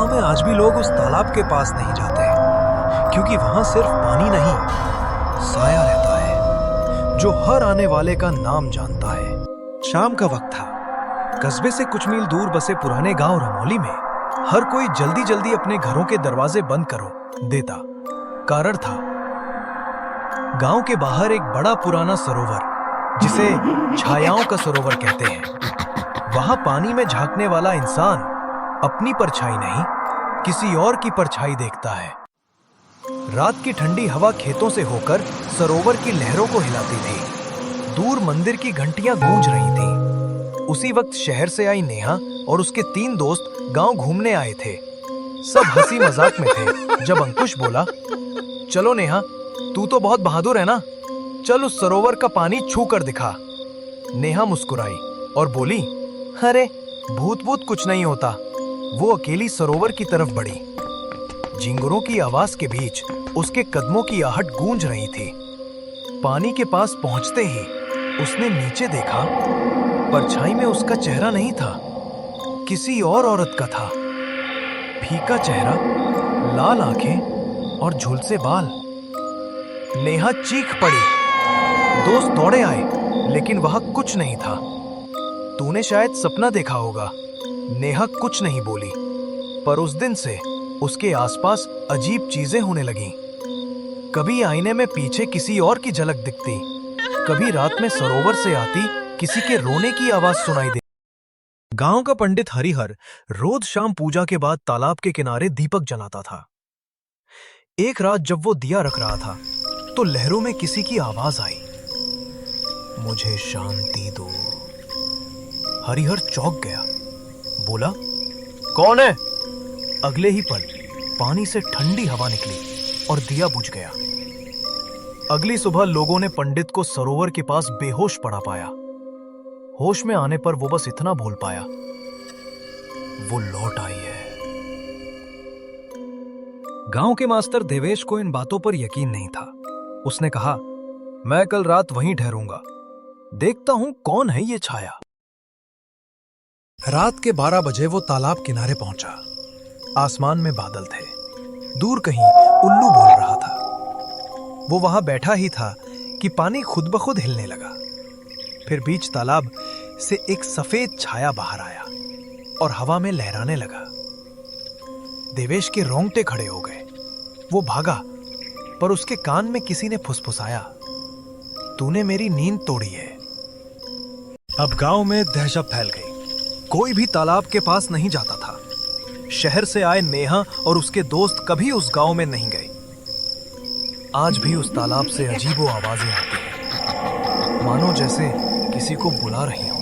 गांव में आज भी लोग उस तालाब के पास नहीं जाते, क्योंकि वहां सिर्फ पानी नहीं, साया रहता है जो हर आने वाले का नाम जानता है। शाम का वक्त था। कस्बे से कुछ मील दूर बसे पुराने गांव रमौली में हर कोई जल्दी जल्दी अपने घरों के दरवाजे बंद करो देता। कारण था, गांव के बाहर एक बड़ा पुराना सरोवर, जिसे छायाओं का सरोवर कहते हैं। वहां पानी में झांकने वाला इंसान अपनी परछाई नहीं, किसी और की परछाई देखता है। रात की ठंडी हवा खेतों से होकर सरोवर की लहरों को हिलाती थी। दूर मंदिर की घंटियां गूंज रही थीं। उसी वक्त शहर से आई नेहा और उसके 3 दोस्त गांव घूमने आए थे। सब हंसी मजाक में थे जब अंकुश बोला, चलो नेहा, तू तो बहुत बहादुर है ना, चल उस सरोवर का पानी छू कर दिखा। नेहा मुस्कुराई और बोली, अरे भूत भूत कुछ नहीं होता। वो अकेली सरोवर की तरफ बढ़ी। झिंगुरों की आवाज के बीच उसके कदमों की आहट गूंज रही थी। पानी के पास पहुंचते ही उसने नीचे देखा। परछाई में उसका चेहरा नहीं था, किसी और औरत का था। फीका चेहरा, लाल आंखें और झुलसे बाल। नेहा चीख पड़ी। दोस्त दौड़े आए, लेकिन वहां कुछ नहीं था। तूने शायद सपना देखा होगा। नेहा कुछ नहीं बोली, पर उस दिन से उसके आसपास अजीब चीजें होने लगीं। कभी आईने में पीछे किसी और की झलक दिखती, कभी रात में सरोवर से आती किसी के रोने की आवाज सुनाई दे। गांव का पंडित हरिहर रोज शाम पूजा के बाद तालाब के किनारे दीपक जलाता था। एक रात जब वो दिया रख रहा था, तो लहरों में किसी की आवाज आई, मुझे शांति दो। हरिहर चौंक गया, बोला, कौन है? अगले ही पल पानी से ठंडी हवा निकली और दिया बुझ गया। अगली सुबह लोगों ने पंडित को सरोवर के पास बेहोश पड़ा पाया। होश में आने पर वो बस इतना बोल पाया, वो लौट आई है। गांव के मास्टर देवेश को इन बातों पर यकीन नहीं था। उसने कहा, मैं कल रात वहीं ठहरूंगा, देखता हूं कौन है ये छाया। रात के 12 बजे वो तालाब किनारे पहुंचा। आसमान में बादल थे, दूर कहीं उल्लू बोल रहा था। वो वहां बैठा ही था कि पानी खुद ब खुद हिलने लगा। फिर बीच तालाब से एक सफेद छाया बाहर आया और हवा में लहराने लगा। देवेश के रोंगटे खड़े हो गए। वो भागा, पर उसके कान में किसी ने फुसफुसाया, तूने मेरी नींद तोड़ी है। अब गांव में दहशत फैल गई। कोई भी तालाब के पास नहीं जाता था। शहर से आए नेहा और उसके दोस्त कभी उस गांव में नहीं गए। आज भी उस तालाब से अजीबो आवाजें आती हैं, मानो जैसे किसी को बुला रही हो।